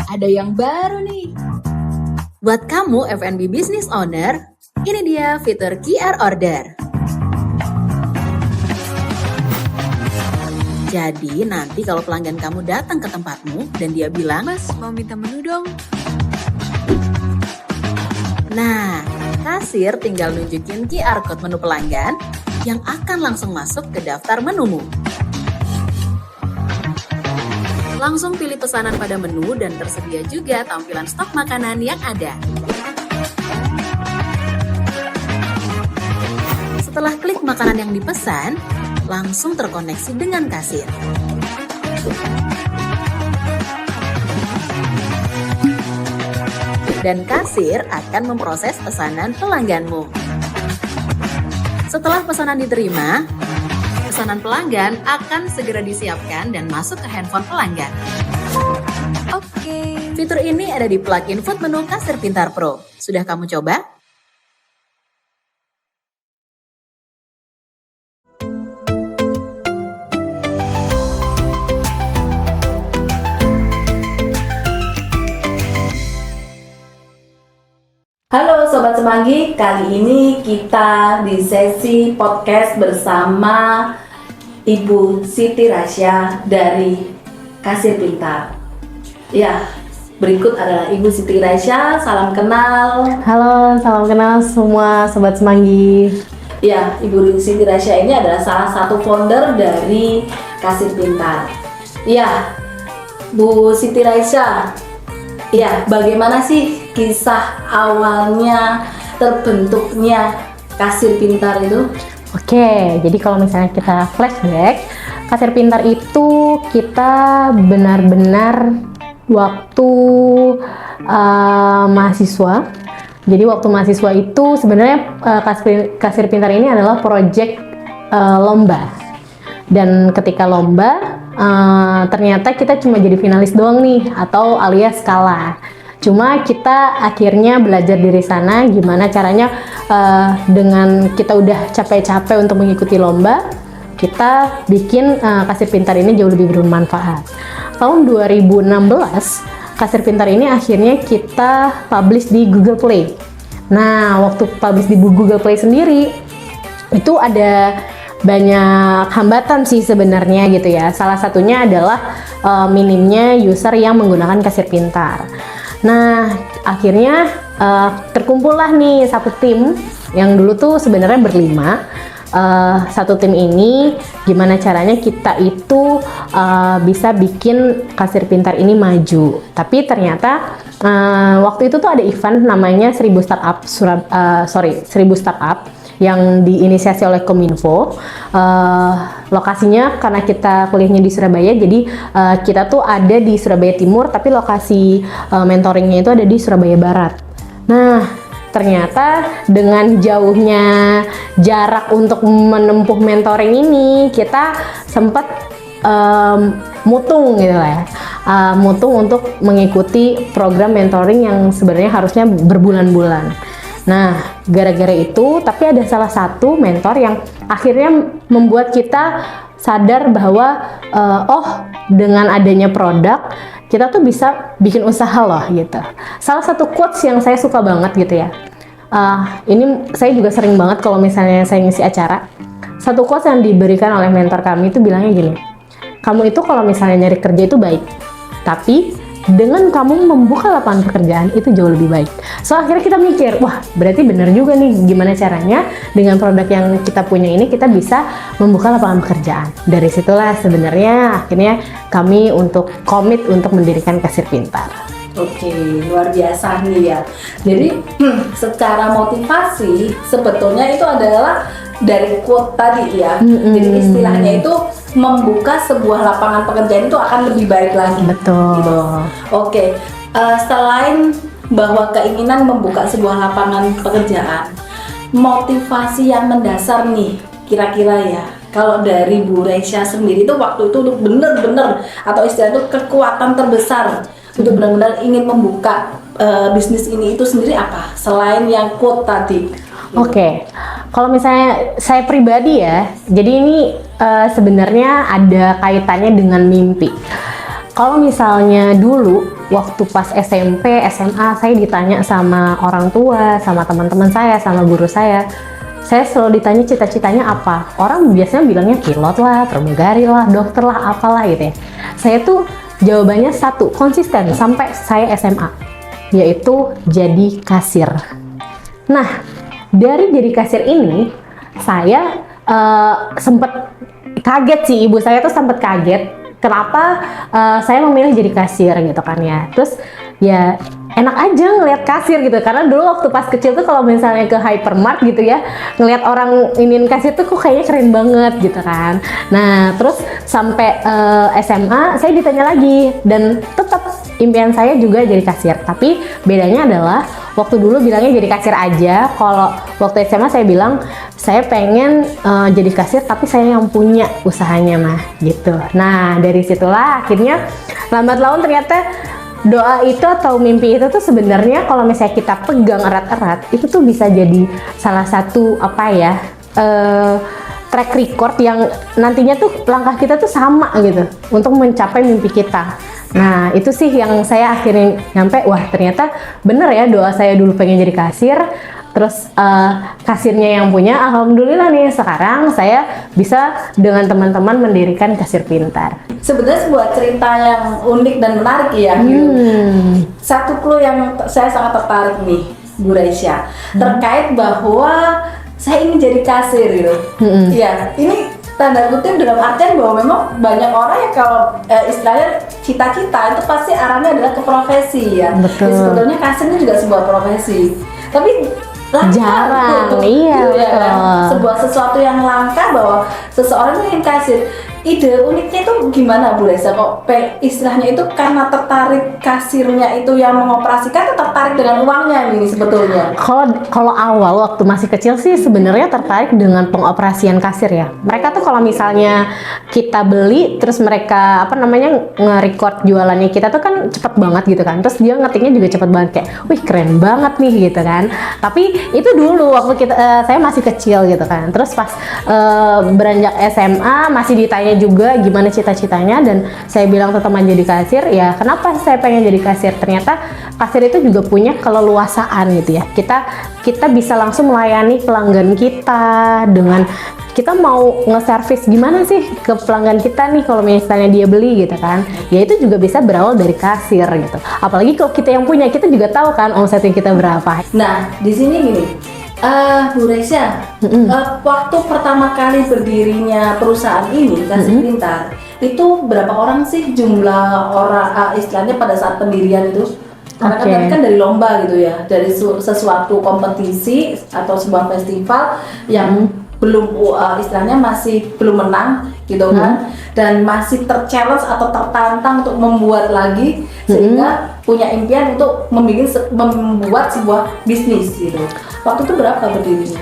Ada yang baru nih. Buat kamu F&B business owner, ini dia fitur QR Order. Jadi nanti kalau pelanggan kamu datang ke tempatmu dan dia bilang, "Mas, mau minta menu dong." Nah, kasir tinggal nunjukin QR Code menu pelanggan yang akan langsung masuk ke daftar menumu. Langsung pilih pesanan pada menu dan tersedia juga tampilan stok makanan yang ada. Setelah klik makanan yang dipesan, langsung terkoneksi dengan kasir. Dan kasir akan memproses pesanan pelangganmu. Setelah pesanan diterima, pesanan pelanggan akan segera disiapkan dan masuk ke handphone pelanggan. Oke. Fitur ini ada di plugin Food Menu Kasir Pintar Pro. Sudah kamu coba? Halo Sobat Semanggi, kali ini kita di sesi podcast bersama Ibu Siti Rasya dari Kasir Pintar. Ya, berikut adalah Ibu Siti Rasya, salam kenal. Halo, salam kenal semua Sobat Semanggi. Ya, Ibu Siti Rasya ini adalah salah satu founder dari Kasir Pintar. Ya, Bu Siti Rasya, ya, bagaimana sih kisah awalnya terbentuknya Kasir Pintar itu? Oke, jadi kalau misalnya kita flashback, Kasir Pintar itu kita benar-benar waktu mahasiswa. Jadi waktu mahasiswa itu sebenarnya Kasir Pintar ini adalah project lomba. Dan ketika lomba, ternyata kita cuma jadi finalis doang nih, atau alias kalah. Cuma kita akhirnya belajar dari sana gimana caranya dengan kita udah capek-capek untuk mengikuti lomba, kita bikin Kasir Pintar ini jauh lebih bermanfaat. Tahun 2016, Kasir Pintar ini akhirnya kita publish di Google Play. Nah, waktu publish di Google Play sendiri, itu ada banyak hambatan sih sebenarnya gitu ya. Salah satunya adalah minimnya user yang menggunakan Kasir Pintar. Nah, akhirnya terkumpullah nih satu tim yang dulu tuh sebenarnya berlima. Satu tim ini gimana caranya kita itu bisa bikin Kasir Pintar ini maju. Tapi ternyata waktu itu tuh ada event namanya 1000 Startup yang diinisiasi oleh Kominfo. Lokasinya karena kita kuliahnya di Surabaya, jadi kita tuh ada di Surabaya Timur, tapi lokasi mentoringnya itu ada di Surabaya Barat. Nah, ternyata dengan jauhnya jarak untuk menempuh mentoring ini, kita sempat mutung gitu lah ya. Mutung untuk mengikuti program mentoring yang sebenarnya harusnya berbulan-bulan. Nah, gara-gara itu, tapi ada salah satu mentor yang akhirnya membuat kita sadar bahwa dengan adanya produk, kita tuh bisa bikin usaha loh gitu. Salah satu quotes yang saya suka banget gitu ya. Ini saya juga sering banget kalau misalnya saya ngisi acara. Satu quotes yang diberikan oleh mentor kami itu bilangnya gini, "Kamu itu kalau misalnya nyari kerja itu baik, tapi dengan kamu membuka lapangan pekerjaan itu jauh lebih baik." So akhirnya kita mikir, wah berarti benar juga nih gimana caranya dengan produk yang kita punya ini kita bisa membuka lapangan pekerjaan. Dari situlah sebenarnya akhirnya kami untuk komit untuk mendirikan Kasir Pintar. Oke, luar biasa nih ya. Jadi secara motivasi sebetulnya itu adalah dari quote tadi ya. Jadi istilahnya itu membuka sebuah lapangan pekerjaan itu akan lebih baik lagi. Betul. Gitu. Oke, selain bahwa keinginan membuka sebuah lapangan pekerjaan, motivasi yang mendasar nih kira-kira ya. Kalau dari Bu Rasya sendiri itu waktu itu untuk bener-bener atau istilah itu kekuatan terbesar untuk benar-benar ingin membuka bisnis ini itu sendiri apa? Selain yang quote tadi. Oke, kalau misalnya saya pribadi ya, jadi ini sebenarnya ada kaitannya dengan mimpi. Kalau misalnya dulu waktu pas SMP, SMA saya ditanya sama orang tua, sama teman-teman saya, sama guru saya selalu ditanya cita-citanya apa. Orang biasanya bilangnya pilot lah, pramugari lah, dokter lah, apalah gitu ya. Saya tuh jawabannya satu, konsisten sampai saya SMA, yaitu jadi kasir. Nah, dari jadi kasir ini saya sempet kaget sih, ibu saya tuh sempet kaget kenapa saya memilih jadi kasir gitu kan ya. Terus ya enak aja ngelihat kasir gitu, karena dulu waktu pas kecil tuh kalau misalnya ke hypermart gitu ya, ngelihat orang iniin kasir tuh kok kayaknya keren banget gitu kan. Nah terus sampai SMA saya ditanya lagi, dan tetap impian saya juga jadi kasir, tapi bedanya adalah waktu dulu bilangnya jadi kasir aja. Kalau waktu SMA saya bilang saya pengen jadi kasir tapi saya yang punya usahanya mah gitu. Nah dari situlah akhirnya lambat laun ternyata doa itu atau mimpi itu tuh sebenarnya kalau misalnya kita pegang erat-erat itu tuh bisa jadi salah satu apa ya, track record yang nantinya tuh langkah kita tuh sama gitu untuk mencapai mimpi kita. Nah itu sih yang saya akhirnya nyampe, wah ternyata bener ya doa saya dulu pengen jadi kasir, terus kasirnya yang punya. Alhamdulillah nih sekarang saya bisa dengan teman-teman mendirikan Kasir Pintar. Sebenarnya sebuah cerita yang unik dan menarik ya. Satu clue yang saya sangat tertarik nih Bu Raisya, terkait bahwa saya ingin jadi kasir gitu. Iya, ini tanda kutip dalam artian bahwa memang banyak orang yang kalau istilahnya cita-cita itu pasti arahnya adalah ke profesi ya. Betul. Jadi sebetulnya kasir itu juga sebuah profesi, tapi jarang, gitu, iya gitu ya, betul. sebuah sesuatu yang langka bahwa seseorang ingin kasir. Ide uniknya itu gimana Bu Raisya? Kok istilahnya itu karena tertarik kasirnya itu yang mengoperasikan, atau tertarik dengan uangnya ini sebetulnya? Kalau awal waktu masih kecil sih sebenarnya tertarik dengan pengoperasian kasir ya. Mereka tuh kalau misalnya kita beli terus mereka apa namanya nge-record jualannya kita tuh kan cepet banget gitu kan. Terus dia ngetiknya juga cepet banget, kayak wih keren banget nih gitu kan. Tapi itu dulu waktu saya masih kecil gitu kan. Terus pas beranjak SMA masih ditanya juga gimana cita-citanya, dan saya bilang ke teman jadi kasir, ya kenapa saya pengen jadi kasir, ternyata kasir itu juga punya keleluasaan gitu ya. Kita bisa langsung melayani pelanggan kita dengan kita mau nge-service gimana sih ke pelanggan kita nih kalau misalnya dia beli gitu kan. Ya itu juga bisa berawal dari kasir gitu. Apalagi kalau kita yang punya, kita juga tahu kan omsetnya kita berapa. Nah, di sini gini, Bu Raisya, waktu pertama kali berdirinya perusahaan ini, Kasir Pintar, itu berapa orang sih jumlah orang istilahnya pada saat pendirian itu? Karena kan tadi kan dari lomba gitu ya, dari sesuatu kompetisi atau sebuah festival yang belum istilahnya masih belum menang gitu kan, dan masih terchallenge atau tertantang untuk membuat lagi, sehingga punya impian untuk membuat sebuah bisnis gitu. Waktu itu berapa berdirinya?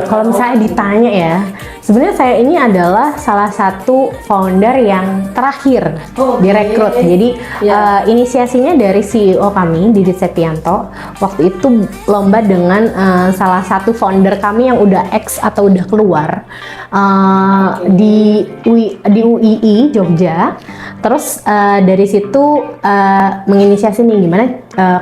Kalau misalnya ditanya ya, sebenarnya saya ini adalah salah satu founder yang terakhir direkrut. Jadi inisiasinya dari CEO kami, Didit Septianto. Waktu itu lomba dengan salah satu founder kami yang udah ex atau udah keluar di UII Jogja. Terus dari situ menginisiasi nih gimana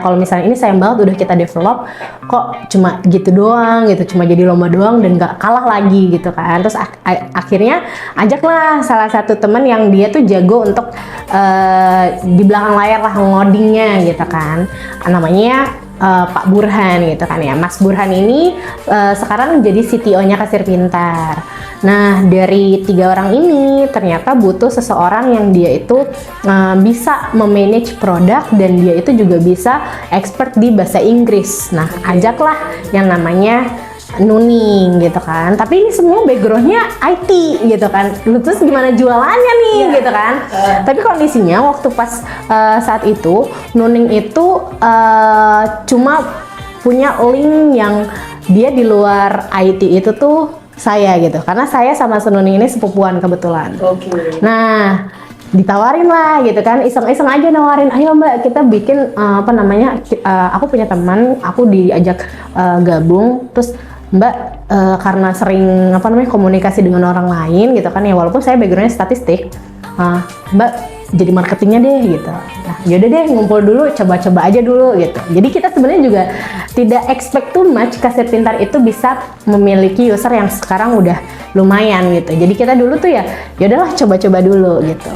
kalau misalnya ini sayang banget udah kita develop kok cuma gitu doang gitu, cuma jadi lomba doang dan nggak kalah lagi gitu kan. Terus akhirnya ajaklah salah satu teman yang dia tuh jago untuk di belakang layar lah ngodingnya gitu kan, namanya Pak Burhan gitu kan ya. Mas Burhan ini sekarang jadi CTO-nya Kasir Pintar. Nah dari 3 orang ini ternyata butuh seseorang yang dia itu bisa memanage produk dan dia itu juga bisa expert di bahasa Inggris. Nah ajaklah yang namanya Nuning gitu kan, tapi ini semua backgroundnya IT gitu kan. Terus gimana jualannya nih gitu kan. Tapi kondisinya waktu pas saat itu Nuning itu cuma punya link yang dia di luar IT itu tuh saya gitu, karena saya sama Nuning ini sepupuan kebetulan. Nah ditawarin lah gitu kan, iseng-iseng aja nawarin, ayo mbak kita bikin apa namanya, aku punya teman, aku diajak gabung, terus mbak karena sering apa namanya komunikasi dengan orang lain gitu kan ya, walaupun saya backgroundnya statistik, mbak jadi marketingnya deh gitu. Nah, yaudah deh ngumpul dulu, coba-coba aja dulu gitu. Jadi kita sebenarnya juga tidak expect too much Kasir Pintar itu bisa memiliki user yang sekarang udah lumayan gitu. Jadi kita dulu tuh ya yaudahlah coba-coba dulu gitu.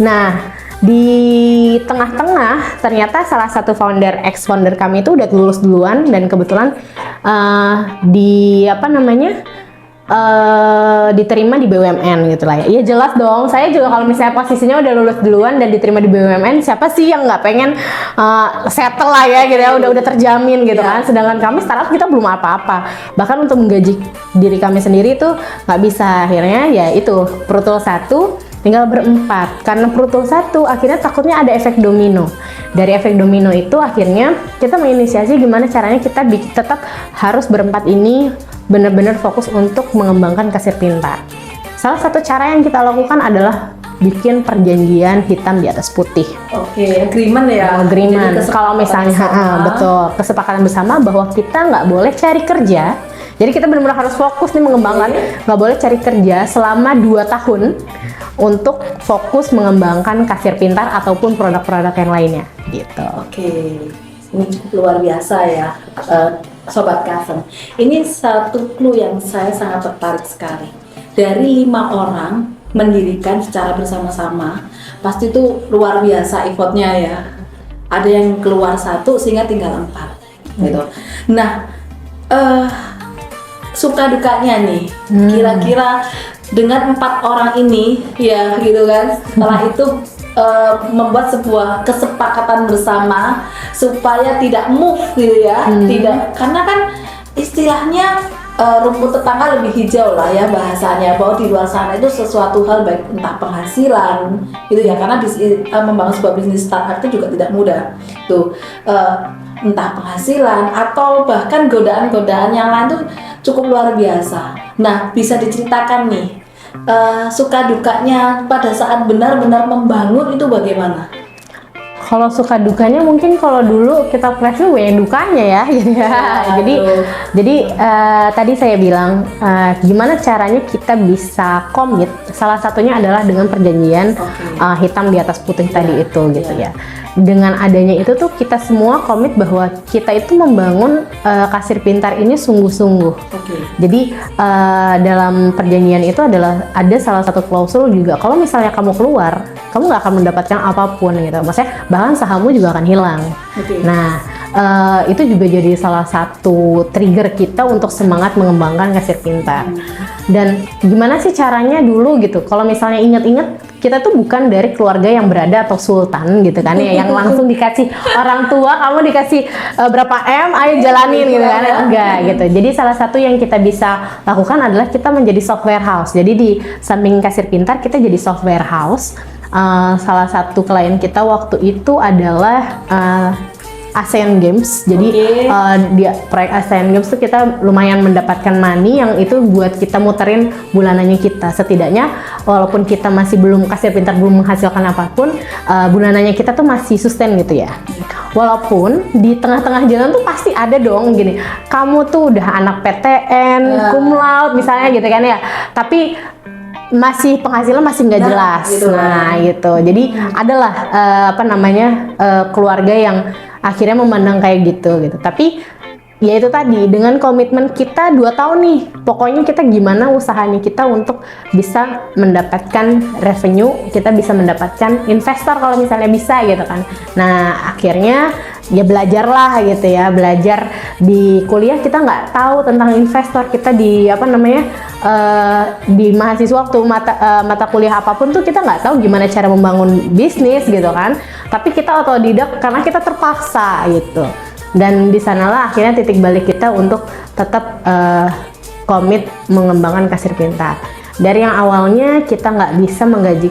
Nah, di tengah-tengah ternyata salah satu ex-founder kami itu udah lulus duluan dan kebetulan diterima di BUMN gitu lah ya. Iya jelas dong, saya juga kalau misalnya posisinya udah lulus duluan dan diterima di BUMN, siapa sih yang nggak pengen settle lah ya gitu ya, udah terjamin gitu kan. Sedangkan kami startup kita belum apa-apa, bahkan untuk menggaji diri kami sendiri itu nggak bisa. Akhirnya ya itu Prutul 1 tinggal berempat, karena Prutul 1 akhirnya takutnya ada efek domino. Dari efek domino itu akhirnya kita menginisiasi gimana caranya kita tetap harus berempat ini benar-benar fokus untuk mengembangkan Kasir Pintar. Salah satu cara yang kita lakukan adalah bikin perjanjian hitam di atas putih. Oke, agreement ya. Agreement. Kalau misalnya, betul, kesepakatan bersama bahwa kita nggak boleh cari kerja. Jadi kita benar-benar harus fokus nih mengembangkan, nggak boleh cari kerja selama 2 tahun untuk fokus mengembangkan Kasir Pintar ataupun produk-produk yang lainnya, gitu. Oke, ini cukup luar biasa ya, Sobat Kasem. Ini satu clue yang saya sangat tertarik sekali. Dari 5 orang mendirikan secara bersama-sama, pasti itu luar biasa effortnya ya. Ada yang keluar 1 sehingga tinggal 4, gitu. Nah, suka dukanya nih, kira-kira dengan 4 orang ini ya gitu kan, setelah itu membuat sebuah kesepakatan bersama supaya tidak move gitu ya, tidak, karena kan istilahnya rumput tetangga lebih hijau lah ya bahasanya, bahwa di luar sana itu sesuatu hal baik entah penghasilan gitu ya, karena membangun sebuah bisnis startup itu juga tidak mudah tuh, entah penghasilan atau bahkan godaan-godaan yang lain tuh cukup luar biasa. Nah, bisa diceritakan nih suka dukanya pada saat benar-benar membangun itu bagaimana? Kalau suka dukanya mungkin kalau dulu kita flashback banyak dukanya ya, gitu ya. Jadi tadi saya bilang gimana caranya kita bisa komit. Salah satunya adalah dengan perjanjian hitam di atas putih tadi itu gitu ya. Dengan adanya itu tuh kita semua komit bahwa kita itu membangun Kasir Pintar ini sungguh-sungguh. Jadi dalam perjanjian itu adalah ada salah satu klausul juga, kalau misalnya kamu keluar, kamu nggak akan mendapatkan apapun gitu. Maksudnya bahkan sahammu juga akan hilang. Nah, itu juga jadi salah satu trigger kita untuk semangat mengembangkan Kasir Pintar. Dan gimana sih caranya dulu gitu? Kalau misalnya inget-inget, kita tuh bukan dari keluarga yang berada atau sultan gitu kan ya, yang langsung dikasih orang tua, kamu dikasih berapa M, ayo jalanin gitu kan, enggak gitu. Jadi salah satu yang kita bisa lakukan adalah kita menjadi software house. Jadi di samping Kasir Pintar, kita jadi software house. Salah satu klien kita waktu itu adalah ASEAN Games. Jadi di proyek ASEAN Games tuh kita lumayan mendapatkan money yang itu buat kita muterin bulanannya kita. Setidaknya walaupun kita masih belum, Kasir Pintar belum menghasilkan apapun, bulanannya kita tuh masih sustain gitu ya. Walaupun di tengah-tengah jalan tuh pasti ada dong gini, kamu tuh udah anak PTN, cum laude misalnya gitu kan ya, tapi masih penghasilan masih nggak jelas. Gitu. Jadi adalah keluarga yang akhirnya memandang kayak gitu. Tapi ya itu tadi, dengan komitmen kita 2 tahun nih, pokoknya kita gimana usahanya kita untuk bisa mendapatkan revenue, kita bisa mendapatkan investor kalau misalnya bisa gitu kan. Nah akhirnya ya belajarlah gitu ya, belajar di kuliah kita nggak tahu tentang investor, kita di di mahasiswa waktu mata kuliah apapun tuh kita nggak tahu gimana cara membangun bisnis gitu kan, tapi kita otodidak karena kita terpaksa gitu. Dan di sanalah akhirnya titik balik kita untuk tetap komit mengembangkan Kasir Pintar. Dari yang awalnya kita nggak bisa menggaji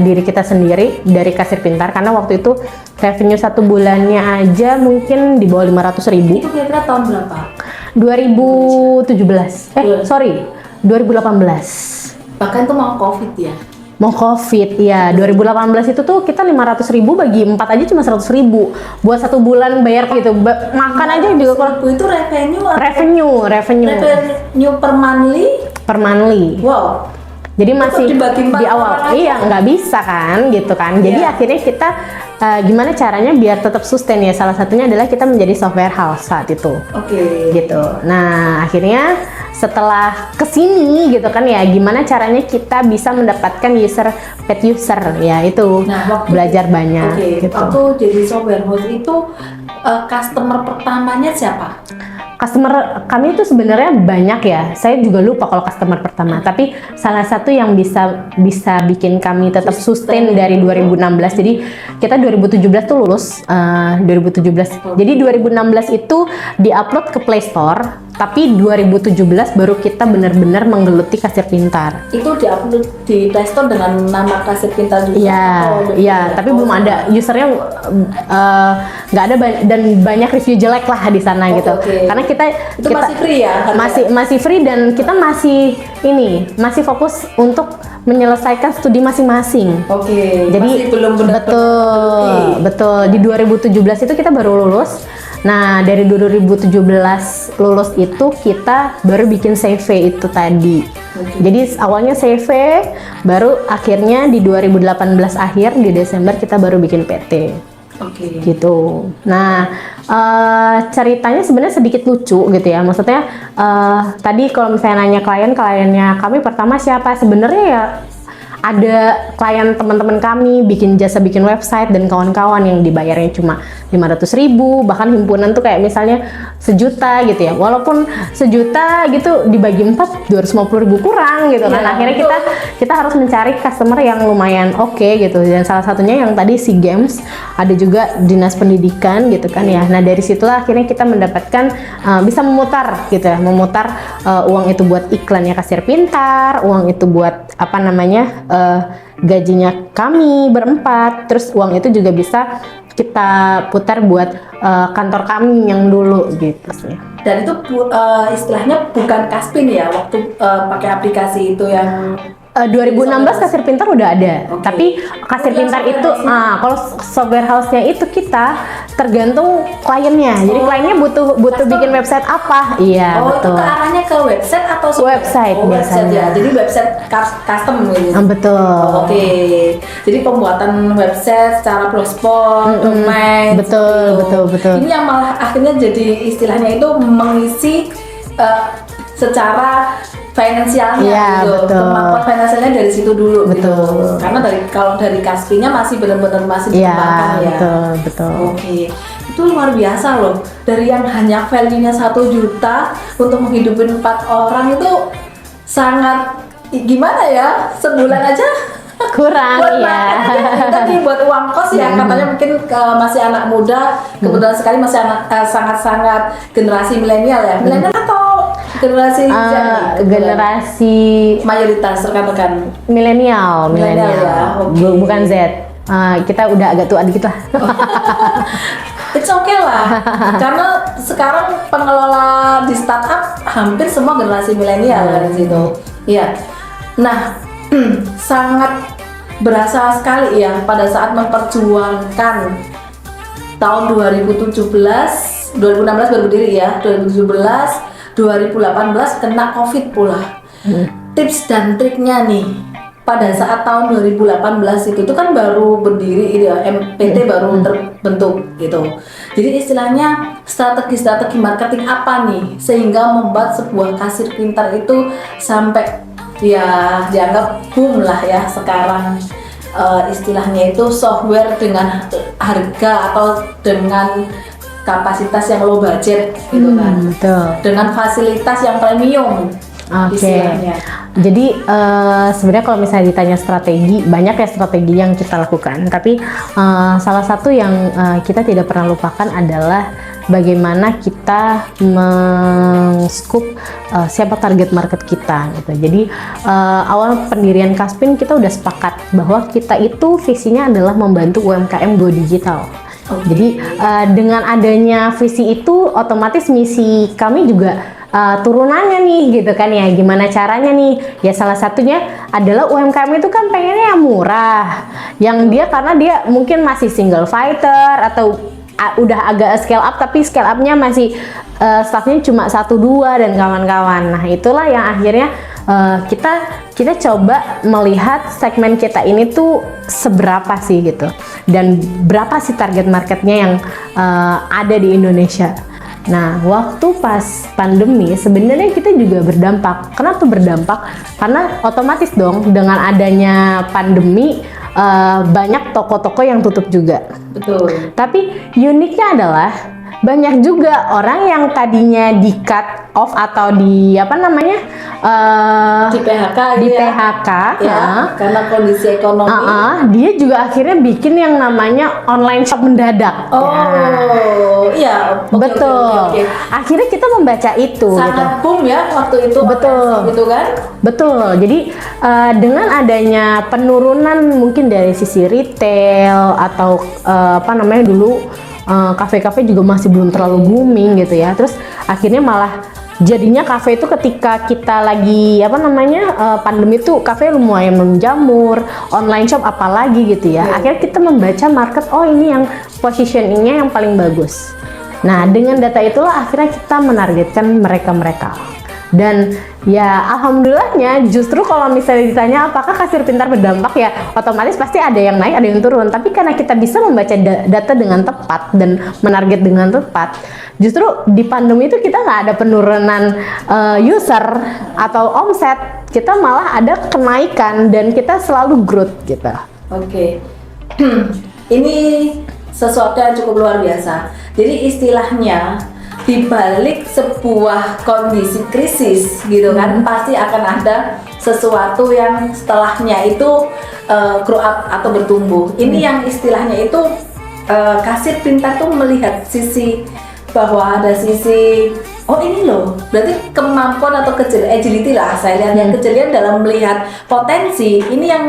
diri kita sendiri dari Kasir Pintar, karena waktu itu revenue 1 bulannya aja mungkin di bawah 500.000. Itu kira-kira tahun berapa? 2018. Bahkan itu mau COVID ya? Mau COVID ya, 2018 itu tuh kita 500.000 bagi 4 aja cuma 100.000 buat 1 bulan bayar gitu, makan aja juga kurang. Itu revenue per monthly. Wow. Jadi masih dibagi empat di awal, orang aja. iya nggak bisa kan, gitu kan. Jadi Iya. akhirnya kita gimana caranya biar tetap sustain ya. Salah satunya adalah kita menjadi software house saat itu. Oke. Gitu. Nah, akhirnya setelah kesini gitu kan ya, gimana caranya kita bisa mendapatkan paid user ya itu Nah, waktu belajar banyak Oke, gitu. waktu jadi software house itu customer pertamanya siapa? Customer kami itu sebenarnya banyak ya. Saya juga lupa kalau customer pertama. Tapi salah satu yang bisa bikin kami tetap sustain dari 2016. Jadi kita 2017 tuh lulus 2017. Jadi 2016 itu diupload ke Play Store. Tapi 2017 baru kita benar-benar menggeluti Kasir Pintar. Itu diupload di Play Store dengan nama Kasir Pintar juga? Iya, atau iya. beda? Tapi belum ada usernya, nggak ada dan banyak review jelek lah di sana Oke, gitu. oke. Karena kita Masih free ya? masih free dan kita masih fokus untuk menyelesaikan studi masing-masing. Oke. Jadi masih belum benar-benar betul di 2017 itu kita baru lulus. Nah, dari 2017 lulus itu kita baru bikin CV itu tadi. Jadi awalnya CV, baru akhirnya di 2018 akhir di Desember kita baru bikin PT. Oke. Gitu. Nah, ceritanya sebenarnya sedikit lucu gitu ya. Maksudnya tadi kalau misalnya nanya kliennya kami pertama siapa? Sebenarnya ya ada klien teman-teman kami bikin bikin website dan kawan-kawan yang dibayarnya cuma 500.000, bahkan himpunan tuh kayak misalnya 1 juta gitu ya. Walaupun 1 juta gitu dibagi 4 250.000 kurang gitu kan. Iya, Akhirnya betul. kita harus mencari customer yang lumayan oke gitu. Dan salah satunya yang tadi SEA Games, ada juga dinas pendidikan gitu kan ya. Nah, dari situlah akhirnya kita mendapatkan bisa memutar gitu ya, uang itu buat iklannya Kasir Pintar, uang itu buat apa namanya gajinya kami berempat, terus uang itu juga bisa kita putar buat kantor kami yang dulu gitu sih. Dan itu istilahnya bukan Kaspin ya waktu pakai aplikasi itu yang 2016 Kasir Pintar udah ada, Oke. tapi Kasir Yang Pintar software itu, house-nya? kalau software house-nya itu kita tergantung kliennya. Jadi kliennya butuh custom. bikin website apa? Iya, Oh, betul. itu ke arahnya ke website atau software? Website Oh, website biasanya. ya. Jadi website custom gitu. Betul. Oke. Jadi pembuatan website secara blogspot, domain. Betul, seperti itu. betul. Ini yang malah akhirnya jadi istilahnya itu mengisi secara finansialnya Iya, gitu. betul. Kemampuan finansialnya dari situ dulu gitu. Betul. Karena kalau dari Kaspinya masih benar-benar masih Iya, dikembangkan ya. betul. Oke, itu luar biasa loh. Dari yang hanya value-nya 1 juta untuk menghidupin 4 orang itu sangat gimana ya? Sebulan aja Kurang buat ya. makan aja, tadi buat uang kos ya, katanya mungkin masih anak muda, kebetulan sekali masih sangat-sangat generasi milenial ya. Milenial atau generasi Z nih, kebetulan? Generasi mayoritas rekan-rekan. milenial, ya, oke. bukan Z. Kita udah agak tua dikit lah. It's okay lah, karena sekarang pengelola di startup hampir semua generasi milenial kan di situ. Iya. Nah, sangat berasa sekali ya pada saat memperjuangkan tahun 2016 baru berdiri ya, 2017, 2018 kena COVID pula. Tips dan triknya nih pada saat tahun 2018 itu kan baru berdiri ya, MPT baru terbentuk gitu. Jadi istilahnya strategi marketing apa nih sehingga membuat sebuah Kasir Pintar itu sampai ya dianggap boom lah ya sekarang. Istilahnya itu software dengan harga atau dengan kapasitas yang low budget gitu kan, Betul. dengan fasilitas yang premium. Oke. Istilahnya. Jadi sebenarnya kalau misalnya ditanya strategi, banyak ya strategi yang kita lakukan. Tapi salah satu yang kita tidak pernah lupakan adalah bagaimana kita men-scoop siapa target market kita gitu. Jadi awal pendirian Kaspin kita udah sepakat bahwa kita itu visinya adalah membantu UMKM go digital. Jadi dengan adanya visi itu otomatis misi kami juga turunannya nih gitu kan ya, gimana caranya nih ya, salah satunya adalah UMKM itu kan pengennya yang murah, yang dia karena dia mungkin masih single fighter atau udah agak scale up tapi scale upnya masih staffnya cuma 1-2 dan kawan-kawan. Nah itulah yang akhirnya kita coba melihat segmen kita ini tuh seberapa sih gitu, dan berapa sih target marketnya yang ada di Indonesia. Nah, waktu pas pandemi sebenarnya kita juga berdampak. Kenapa berdampak? Karena otomatis dong dengan adanya pandemi banyak toko-toko yang tutup juga. Betul. Tapi uniknya adalah banyak juga orang yang tadinya di cut off atau di apa namanya Di PHK di gitu ya. PHK Ya, karena kondisi ekonomi. dia juga akhirnya bikin yang namanya online shop mendadak. Oh, Nah, iya. Oke, betul. oke. Akhirnya kita membaca itu. Gitu. Sangat boom ya waktu itu. Betul. Gitu kan? Betul. Jadi dengan adanya penurunan mungkin dari sisi retail atau apa namanya dulu kafe-kafe juga masih belum terlalu booming gitu ya. Terus akhirnya malah jadinya kafe itu ketika kita lagi apa namanya pandemi itu kafe lumayan menjamur, online shop apalagi gitu ya. Akhirnya kita membaca market, oh ini yang positioningnya yang paling bagus. Nah, dengan data itulah akhirnya kita menargetkan mereka-mereka. Dan ya alhamdulillahnya justru kalau misalnya ditanya apakah Kasir Pintar berdampak, ya otomatis pasti ada yang naik ada yang turun, tapi karena kita bisa membaca data dengan tepat dan menarget dengan tepat, justru di pandemi itu kita nggak ada penurunan user atau omset, kita malah ada kenaikan dan kita selalu growth gitu. Oke. Ini sesuatu yang cukup luar biasa. Jadi istilahnya di balik sebuah kondisi krisis gitu kan, pasti akan ada sesuatu yang setelahnya itu grow up atau bertumbuh. Ini yang istilahnya itu Kasir Pintar tuh melihat sisi bahwa ada sisi, oh ini loh, berarti kemampuan atau agility lah, saya lihat yang kejelian dalam melihat potensi. Ini yang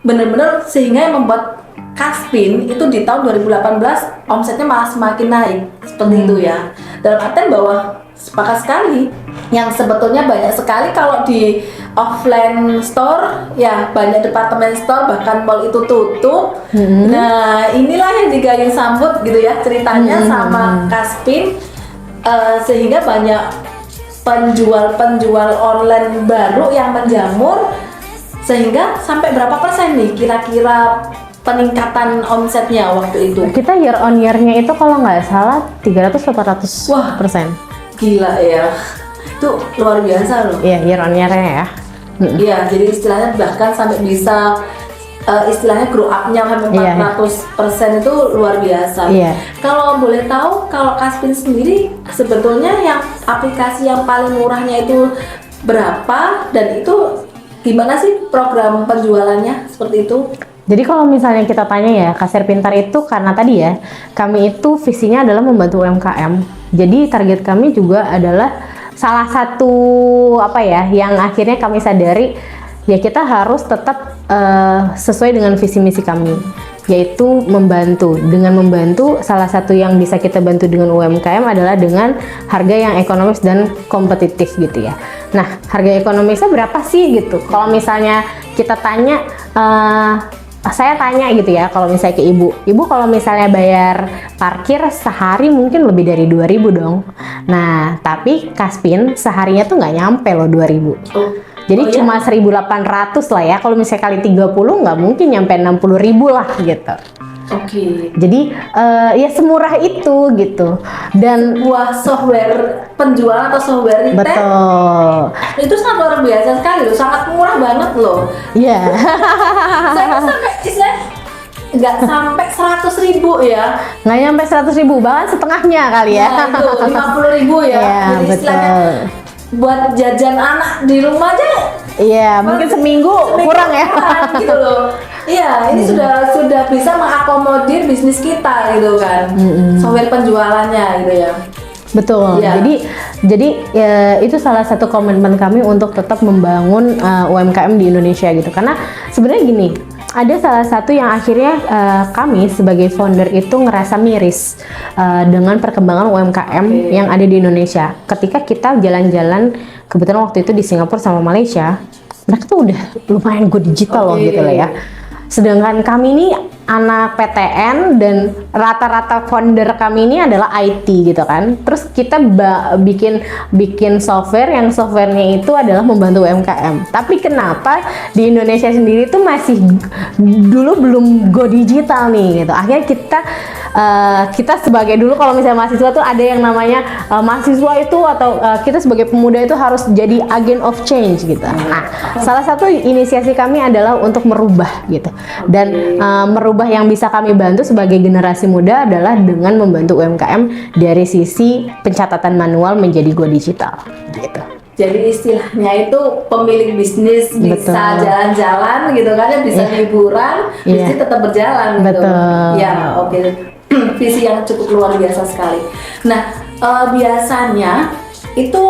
benar-benar sehingga yang membuat Kaspin itu di tahun 2018 omsetnya malah semakin naik seperti itu ya. Dalam artian bahwa sepakat sekali yang sebetulnya banyak sekali kalau di offline store ya, banyak department store bahkan mall itu tutup. Nah inilah yang digayung sambut gitu ya ceritanya sama Kaspin, sehingga banyak penjual online baru yang menjamur, sehingga sampai berapa persen nih kira-kira peningkatan omsetnya waktu itu? Kita year on year-nya itu kalau nggak salah 300-400%. Wah, gila ya, itu luar biasa loh. Iya, year on year-nya ya. Iya, jadi istilahnya bahkan sampai bisa istilahnya grow up-nya sampai 400% itu luar biasa. Iya. Kalau boleh tahu, kalau Kaspin sendiri sebetulnya yang aplikasi yang paling murahnya itu berapa, dan itu gimana sih program penjualannya seperti itu? Jadi kalau misalnya kita tanya ya, Kasir Pintar itu karena tadi ya, kami itu visinya adalah membantu UMKM. Jadi target kami juga adalah salah satu apa ya, yang akhirnya kami sadari ya kita harus tetap sesuai dengan visi misi kami, yaitu membantu. Dengan membantu, salah satu yang bisa kita bantu dengan UMKM adalah dengan harga yang ekonomis dan kompetitif gitu ya. Nah, harga ekonomisnya berapa sih gitu? Kalau misalnya kita tanya, saya tanya gitu ya, kalau misalnya ke ibu kalau misalnya bayar parkir sehari mungkin lebih dari 2.000 dong. Nah, tapi Kaspin seharinya tuh nggak nyampe loh 2.000. Jadi cuma 1.800 lah ya. Kalau misalnya kali 30 nggak mungkin nyampe 60.000 lah gitu. Oke. Jadi ya semurah itu gitu. Dan Buah software penjualan atau software retail betul. itu sangat luar biasa sekali loh, sangat murah banget loh. Iya. Saya tuh sampai istilahnya nggak sampai 100.000 ya. Nggak nyampe 100.000, bahkan setengahnya kali ya. Nah, itu 50.000 ya. Iya, Jadi istilahnya betul. buat jajan anak di rumah aja Iya, mungkin seminggu kurang ya. kurang gitu loh. Iya, ini sudah bisa mengakomodir bisnis kita gitu kan. Software penjualannya gitu ya. Betul. Iya. Jadi ya, itu salah satu komitmen kami untuk tetap membangun UMKM di Indonesia gitu. Karena sebenarnya gini, ada salah satu yang akhirnya kami sebagai founder itu ngerasa miris dengan perkembangan UMKM yang ada di Indonesia. Ketika kita jalan-jalan, kebetulan waktu itu di Singapura sama Malaysia, mereka tuh udah lumayan go digital loh gitu lah ya. Sedangkan kami ini anak PTN dan rata-rata founder kami ini adalah IT gitu kan. Terus kita bikin software yang softwarenya itu adalah membantu UMKM. Tapi kenapa di Indonesia sendiri itu masih dulu belum go digital nih gitu. Akhirnya kita sebagai dulu kalau misalnya mahasiswa tuh ada yang namanya mahasiswa itu atau kita sebagai pemuda itu harus jadi agent of change gitu. Nah, salah satu inisiasi kami adalah untuk merubah gitu. Dan merubah yang bisa kami bantu sebagai generasi muda adalah dengan membantu UMKM dari sisi pencatatan manual menjadi go digital gitu. Jadi istilahnya itu pemilik bisnis bisa jalan-jalan gitu kan ya, bisa liburan, bisnis tetap berjalan gitu. Betul. Ya, oke. Visi yang cukup luar biasa sekali. Nah, biasanya itu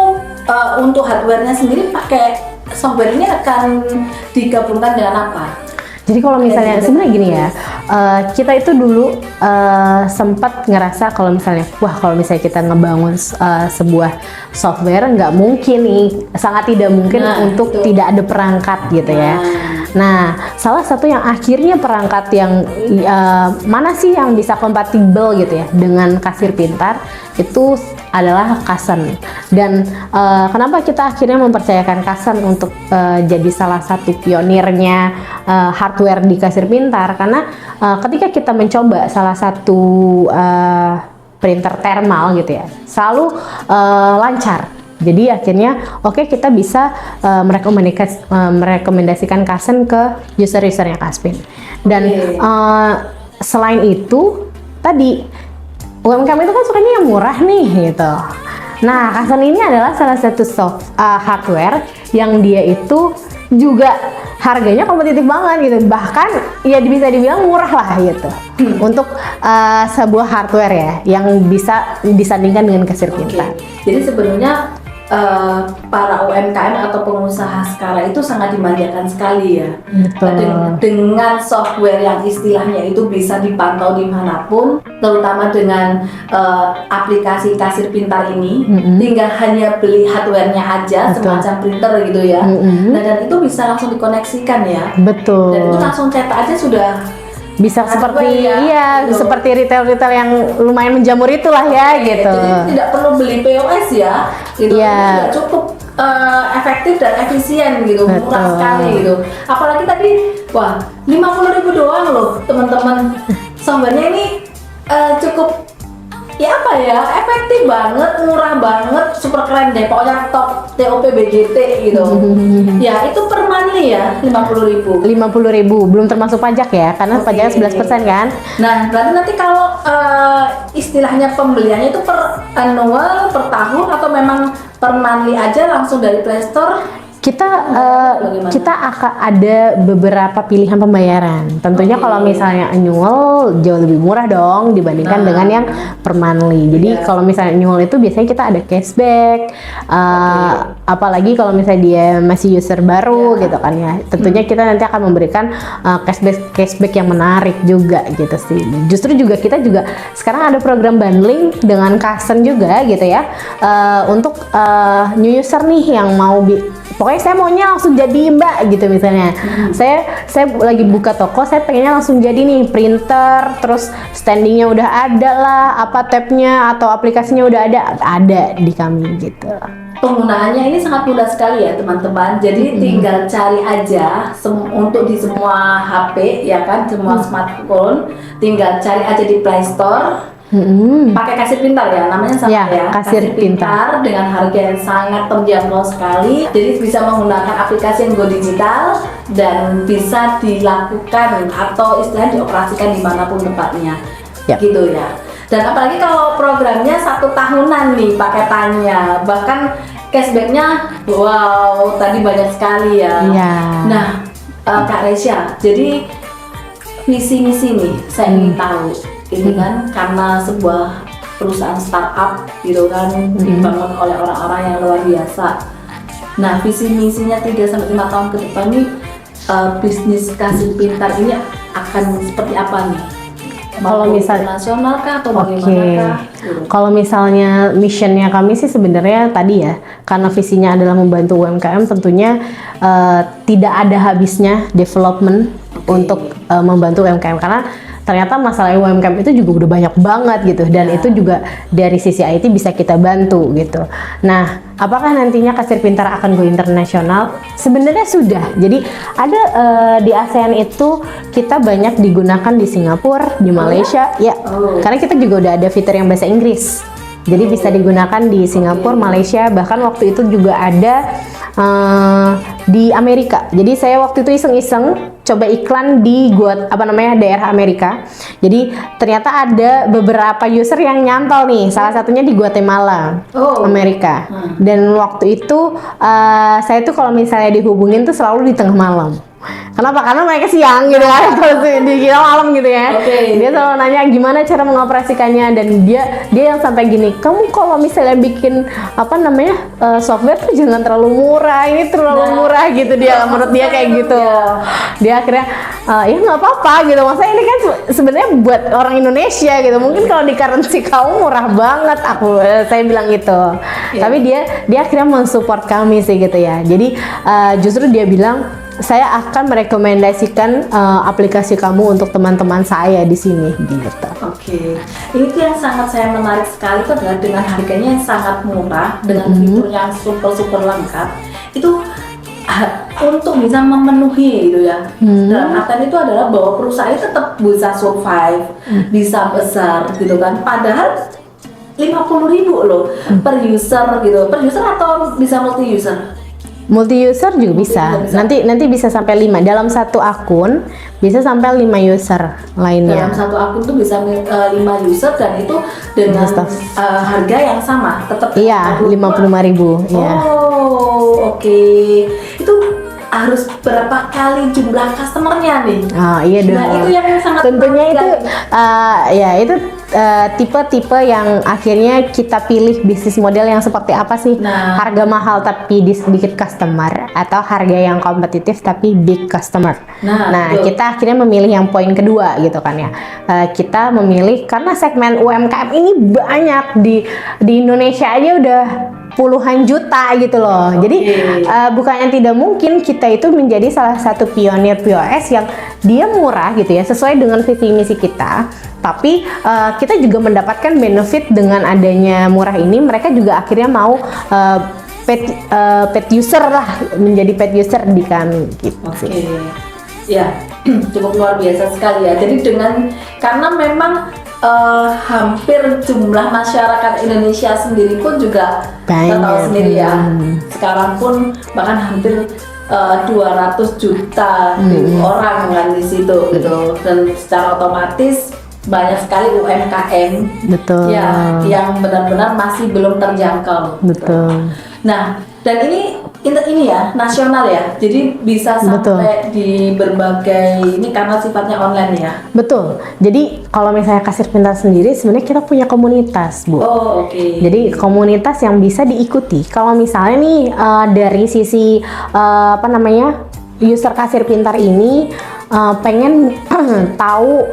untuk hardware-nya sendiri pakai software ini akan digabungkan dengan apa? Jadi kalau misalnya sebenarnya gini ya, kita itu dulu sempat ngerasa kalau misalnya, wah kalau misalnya kita ngebangun sebuah software nggak mungkin nih, sangat tidak mungkin untuk tidak ada perangkat gitu ya. Nah, salah satu yang akhirnya perangkat yang mana sih yang bisa kompatibel gitu ya dengan kasir pintar itu adalah Kasen. Dan kenapa kita akhirnya mempercayakan Kasen untuk jadi salah satu pionirnya hardware di kasir pintar, karena ketika kita mencoba salah satu printer thermal gitu ya, selalu lancar. Jadi akhirnya kita bisa merekomendasikan Kasen ke user-usernya Kaspin. Dan selain itu tadi UMKM itu kan sukanya yang murah nih gitu. Nah, Kasen ini adalah salah satu hardware yang dia itu juga harganya kompetitif banget gitu. Bahkan ya bisa dibilang murah lah gitu. Untuk sebuah hardware ya yang bisa disandingkan dengan kasir pintar. Jadi sebenarnya para UMKM atau pengusaha sekarang itu sangat dimanjakan sekali ya. Dengan software yang istilahnya itu bisa dipantau dimanapun, terutama dengan aplikasi kasir pintar ini, tinggal hanya beli hardware-nya aja, semacam printer gitu ya. Nah, dan itu bisa langsung dikoneksikan ya. Betul. Dan itu langsung cetak aja sudah bisa seperti gitu. Seperti retail yang lumayan menjamur itulah ya gitu. Jadi tidak perlu beli POS ya, gitu. Sudah cukup efektif dan efisien gitu, murah sekali gitu. Apalagi tadi, 50.000 doang loh teman-teman. Softwarenya ini cukup efektif banget, murah banget, super keren deh, pokoknya top TOP BGT gitu. Ya itu per monthly ya, 50.000. 50.000 belum termasuk pajak ya, karena pajaknya 11% kan. Nah, berarti nanti kalau istilahnya pembeliannya itu per annual, per tahun, atau memang per monthly aja langsung dari Play Store? Kita akan ada beberapa pilihan pembayaran. Tentunya kalau misalnya annual jauh lebih murah dong dibandingkan dengan yang per monthly. Jadi kalau misalnya annual itu biasanya kita ada cashback, apalagi kalau misalnya dia masih user baru gitu kan ya. Tentunya kita nanti akan memberikan cashback yang menarik juga gitu sih. Justru kita juga sekarang ada program bundling dengan Kasen juga gitu ya, untuk new user nih yang mau pokoknya saya maunya langsung jadi mbak gitu misalnya. Saya lagi buka toko, saya pengennya langsung jadi nih printer, terus standingnya udah ada lah, apa tabnya atau aplikasinya udah ada di kami gitu. Penggunaannya ini sangat mudah sekali ya teman-teman. Jadi tinggal cari aja untuk di semua HP ya kan, semua smartphone, tinggal cari aja di Play Store. Pakai kasir pintar ya, namanya sama ya, kasir pintar dengan harga yang sangat terjangkau sekali. Jadi bisa menggunakan aplikasi yang go digital dan bisa dilakukan atau istilahnya dioperasikan dimanapun tempatnya, gitu ya. Dan apalagi kalau programnya 1 tahunan nih paketannya, bahkan cashbacknya tadi banyak sekali ya. Nah, Kak Resya, jadi visi misi nih saya ingin tahu. Ini kan karena sebuah perusahaan startup gitu kan, dibangun oleh orang-orang yang luar biasa. Nah, visi misinya 3-5 tahun ke depan nih, bisnis kasir pintar ini akan seperti apa nih? Kalau misalnya nasional kah atau bagaimana kah? Kalau misalnya missionnya kami sih sebenarnya tadi ya, karena visinya adalah membantu UMKM, tentunya tidak ada habisnya development untuk membantu UMKM, karena ternyata masalah UMKM itu juga udah banyak banget gitu, dan itu juga dari sisi IT bisa kita bantu gitu. Nah, apakah nantinya Kasir Pintar akan go internasional? Sebenarnya sudah. Jadi ada di ASEAN itu kita banyak digunakan di Singapura, di Malaysia, ya. Karena kita juga udah ada fitur yang bahasa Inggris. Jadi bisa digunakan di Singapura, Malaysia, bahkan waktu itu juga ada di Amerika. Jadi saya waktu itu iseng-iseng coba iklan di daerah Amerika. Jadi ternyata ada beberapa user yang nyantol nih. Salah satunya di Guatemala, Amerika. Dan waktu itu saya tuh kalau misalnya dihubungin tuh selalu di tengah malam. Kenapa? Karena mereka siang gitu kan, terus di kita malam gitu ya. Dia selalu nanya gimana cara mengoperasikannya, dan dia yang sampai gini, kamu kalau misalnya bikin software tuh jangan terlalu murah, ini terlalu murah gitu dia, menurut dia kayak gitu. Dia akhirnya ya nggak apa-apa gitu, maksudnya ini kan sebenarnya buat orang Indonesia gitu, mungkin kalau di currency kamu murah banget, saya bilang gitu. Tapi dia akhirnya mensupport kami sih gitu ya. Jadi justru dia bilang, saya akan merekomendasikan aplikasi kamu untuk teman-teman saya di sini gitu. Oke. Ini tuh yang sangat saya menarik sekali itu adalah dengan harganya yang sangat murah, dengan fitur yang super lengkap. Itu untuk bisa memenuhi gitu ya. Dalam artian itu adalah bahwa perusahaan itu tetap bisa survive, bisa besar gitu kan. Padahal 50.000 loh per user gitu. Per user atau bisa multi user? Multi user juga bisa. Nanti bisa sampai 5 dalam satu akun, bisa sampai 5 user lainnya. Dalam satu akun tuh bisa 5 user, dan itu dengan harga yang sama, tetap. Iya, 55.000. Iya. Oke. Itu harus berapa kali jumlah customernya nih? Iya dong. Nah, itu yang sangat tentunya itu itu tipe-tipe yang akhirnya kita pilih bisnis model yang seperti apa sih? Harga mahal tapi sedikit customer, atau harga yang kompetitif tapi big customer. Nah, kita akhirnya memilih yang poin kedua gitu kan ya. Kita memilih karena segmen UMKM ini banyak di Indonesia aja udah puluhan juta gitu loh. Jadi bukannya tidak mungkin kita itu menjadi salah satu pionir POS yang dia murah gitu ya, sesuai dengan visi misi kita. Tapi kita juga mendapatkan benefit dengan adanya murah ini. Mereka juga akhirnya mau paid user lah, menjadi paid user di kami gitu. Ya, cukup luar biasa sekali ya. Jadi karena memang hampir jumlah masyarakat Indonesia sendiri pun juga kita tahu sendiri ya. Sekarang pun bahkan hampir 200 juta orang kan di situ gitu, dan secara otomatis banyak sekali UMKM yang benar-benar masih belum terjangkau. Betul. Nah, dan ini ya nasional ya, jadi bisa sampai di berbagai ini karena sifatnya online ya. Betul. Jadi kalau misalnya Kasir Pintar sendiri sebenarnya kita punya komunitas, Bu. Jadi komunitas yang bisa diikuti. Kalau misalnya nih dari sisi user Kasir Pintar ini pengen tahu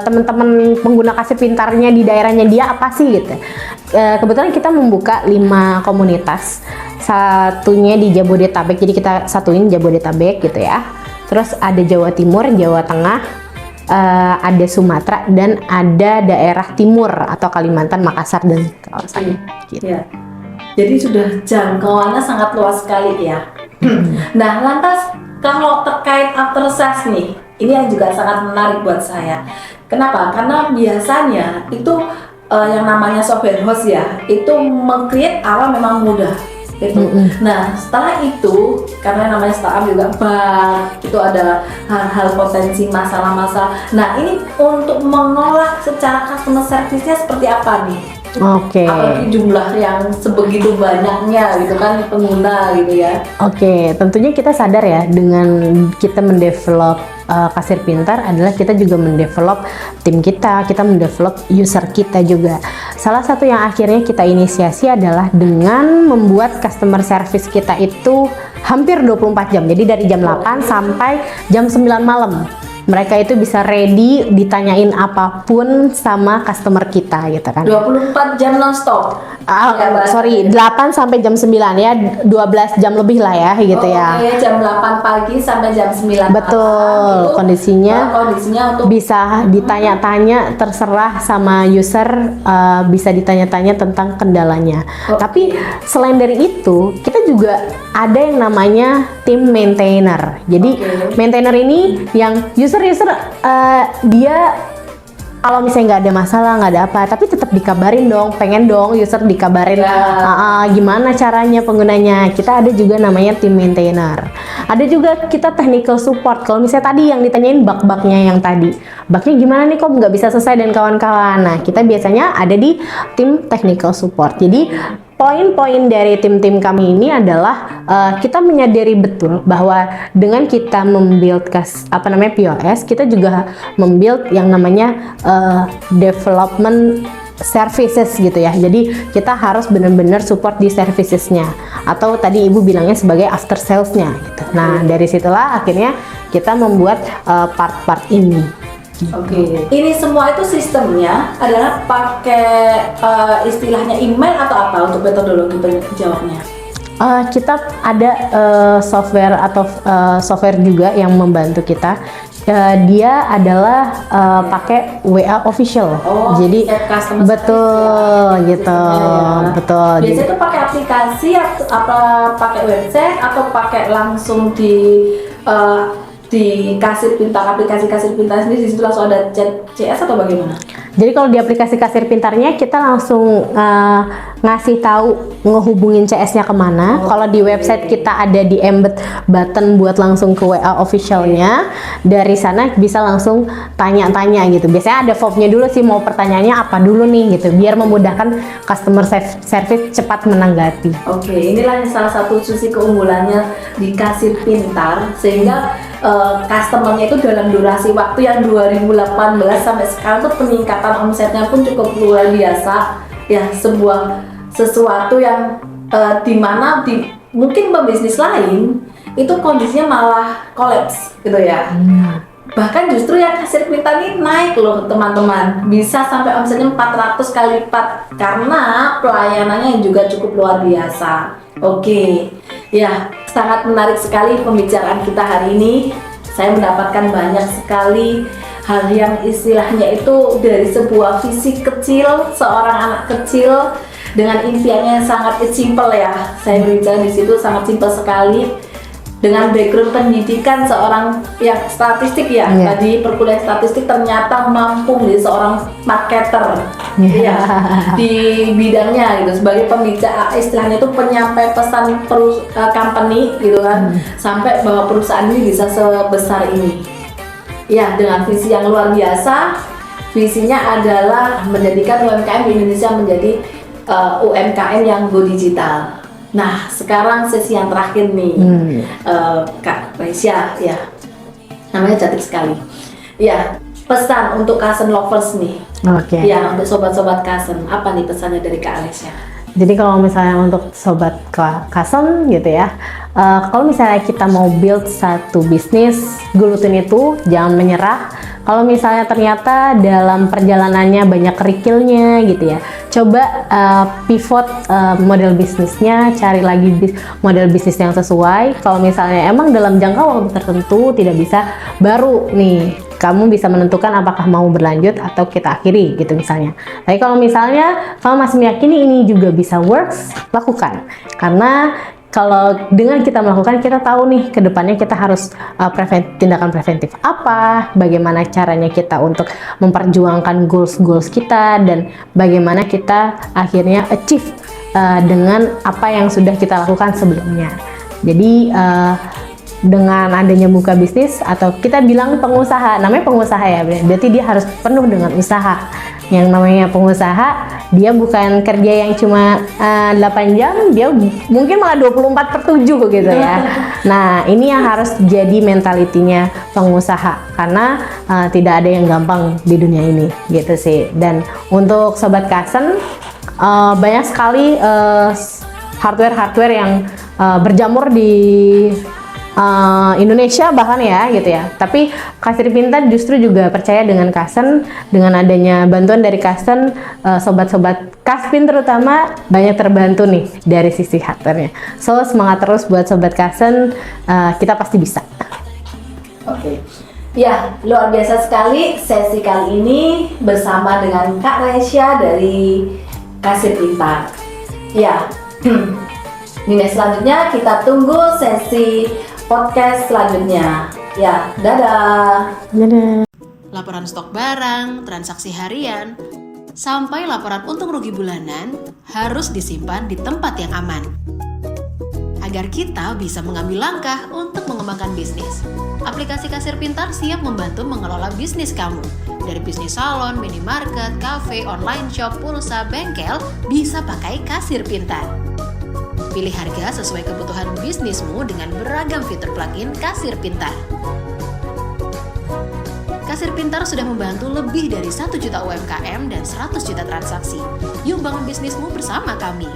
teman-teman pengguna Kasir Pintarnya di daerahnya dia apa sih gitu. Kebetulan kita membuka 5 komunitas. Satunya di Jabodetabek, jadi kita satuin Jabodetabek gitu ya. Terus ada Jawa Timur, Jawa Tengah, ada Sumatera, dan ada daerah timur atau Kalimantan, Makassar dan kawasannya. Gitu. Ya. Jadi sudah jangkauannya sangat luas sekali ya. Nah, lantas kalau terkait after sales nih, ini yang juga sangat menarik buat saya. Kenapa? Karena biasanya itu yang namanya software house ya, itu meng-create awal memang mudah. Gitu. Nah, setelah itu karena namanya startup juga itu ada hal-hal potensi masalah-masalah. Nah, ini untuk mengolah secara customer service-nya seperti apa nih? Apalagi jumlah yang sebegitu banyaknya gitu kan pengguna gitu ya. Tentunya kita sadar ya, dengan kita mendevelop Kasir Pintar adalah kita juga mendevelop tim kita mendevelop user kita juga. Salah satu yang akhirnya kita inisiasi adalah dengan membuat customer service kita itu hampir 24 jam. Jadi dari jam 8 sampai jam 9 malam. mereka itu bisa ready ditanyain apapun sama customer kita gitu kan. 24 jam nonstop. Sorry, 8 sampai jam 9 ya, 12 jam lebih lah ya gitu ya. Oke, jam 8 pagi sampai jam 9 Betul, malam. kondisinya Untuk bisa ditanya-tanya, terserah sama user, bisa ditanya-tanya tentang kendalanya. Tapi selain dari itu, kita juga ada yang namanya tim maintainer. Jadi maintainer ini yang user dia kalau misalnya nggak ada masalah, nggak ada apa, tapi tetap dikabarin dong, pengen dong user dikabarin gimana caranya penggunanya. Kita ada juga namanya tim maintainer. Ada juga kita technical support. Kalau misalnya tadi yang ditanyain bug-bugnya yang tadi, bugnya gimana nih kok nggak bisa selesai dan kawan-kawan. Nah, kita biasanya ada di tim technical support. Jadi poin-poin dari tim-tim kami ini adalah kita menyadari betul bahwa dengan kita membuild POS, kita juga membuild yang namanya development services gitu ya. Jadi kita harus benar-benar support di servicesnya, atau tadi ibu bilangnya sebagai after salesnya gitu. Nah, dari situlah akhirnya kita membuat part-part ini. Oke. Ini semua itu sistemnya adalah pakai istilahnya email atau apa untuk metodologi penjawabnya? Kita ada software atau software juga yang membantu kita. Dia adalah pakai WA official. Jadi betul gitu, betul. Biasanya itu pakai aplikasi atau apa, pakai website atau pakai langsung di kasir pintar, aplikasi kasir pintar sendiri, di situ langsung ada chat CS atau bagaimana? Jadi kalau di aplikasi kasir pintarnya kita langsung ngasih tahu ngehubungin CS-nya kemana. Kalau di website kita ada di embed button buat langsung ke WA officialnya. Dari sana bisa langsung tanya-tanya gitu. Biasanya ada formnya dulu sih, mau pertanyaannya apa dulu nih gitu, biar memudahkan customer service cepat menanggapi. Oke, inilah salah satu sisi keunggulannya di kasir pintar, sehingga customernya itu dalam durasi waktu yang 2018 sampai sekarang tuh peningkatan omsetnya pun cukup luar biasa ya. Sesuatu yang dimana mungkin pebisnis lain itu kondisinya malah kolaps gitu ya. Bahkan justru yang kasir pintar ini naik loh teman-teman, bisa sampai omsetnya 400 kali lipat karena pelayanannya yang juga cukup luar biasa. Oke, ya sangat menarik sekali pembicaraan kita hari ini. Saya mendapatkan banyak sekali hal yang istilahnya itu dari sebuah visi kecil seorang anak kecil dengan impiannya yang sangat simple ya. Saya berbicara di situ sangat simple sekali. Dengan background pendidikan seorang yang statistik ya, tadi perkuliahan statistik, ternyata mampu menjadi seorang marketer ya di bidangnya gitu, sebagai pembicara, istilahnya itu penyampai pesan company gitu kan, sampai bahwa perusahaan ini bisa sebesar ini ya, dengan visi yang luar biasa. Visinya adalah menjadikan UMKM di Indonesia menjadi UMKM yang go digital. Nah, sekarang sesi yang terakhir nih, Kak Raisya ya, namanya cantik sekali. Ya, pesan untuk Kasen lovers nih. Oke. Ya, untuk sobat-sobat Kasen, apa nih pesannya dari Kak Raisya? Jadi kalau misalnya untuk sobat Kasen gitu ya, kalau misalnya kita mau build satu bisnis, gelutin itu, jangan menyerah. Kalau misalnya ternyata dalam perjalanannya banyak kerikilnya gitu ya, coba pivot model bisnisnya, cari lagi model bisnis yang sesuai. Kalau misalnya emang dalam jangka waktu tertentu tidak bisa, baru nih kamu bisa menentukan apakah mau berlanjut atau kita akhiri gitu misalnya. Tapi kalau misalnya kamu masih meyakini ini juga bisa works, lakukan. Karena kalau dengan kita melakukan, kita tahu nih ke depannya kita harus tindakan preventif apa, bagaimana caranya kita untuk memperjuangkan goals kita, dan bagaimana kita akhirnya achieve dengan apa yang sudah kita lakukan sebelumnya. Jadi dengan adanya buka bisnis, atau kita bilang pengusaha, namanya pengusaha ya, berarti dia harus penuh dengan usaha. Yang namanya pengusaha, dia bukan kerja yang cuma 8 jam, dia mungkin malah 24/7 gitu ya. Nah, ini yang harus jadi mentalitinya pengusaha, karena tidak ada yang gampang di dunia ini gitu sih. Dan untuk sobat Kasen, banyak sekali hardware yang berjamur di Indonesia bahkan ya gitu ya. Tapi Kasir Pintar justru juga percaya dengan Kasen, dengan adanya bantuan dari Kasen, sobat-sobat Kaspin terutama banyak terbantu nih dari sisi hardware-nya. So semangat terus buat sobat Kasen, kita pasti bisa. Oke. Ya, luar biasa sekali sesi kali ini bersama dengan Kak Resya dari Kasir Pintar. Ya, Nina, selanjutnya kita tunggu sesi podcast selanjutnya. Ya, dadah. Dadah. Laporan stok barang, transaksi harian, sampai laporan untung rugi bulanan harus disimpan di tempat yang aman. Agar kita bisa mengambil langkah untuk mengembangkan bisnis. Aplikasi Kasir Pintar siap membantu mengelola bisnis kamu. Dari bisnis salon, minimarket, cafe, online shop, pulsa, bengkel, bisa pakai Kasir Pintar. Pilih harga sesuai kebutuhan bisnismu dengan beragam fitur plugin Kasir Pintar. Kasir Pintar sudah membantu lebih dari 1 juta UMKM dan 100 juta transaksi. Yuk bangun bisnismu bersama kami.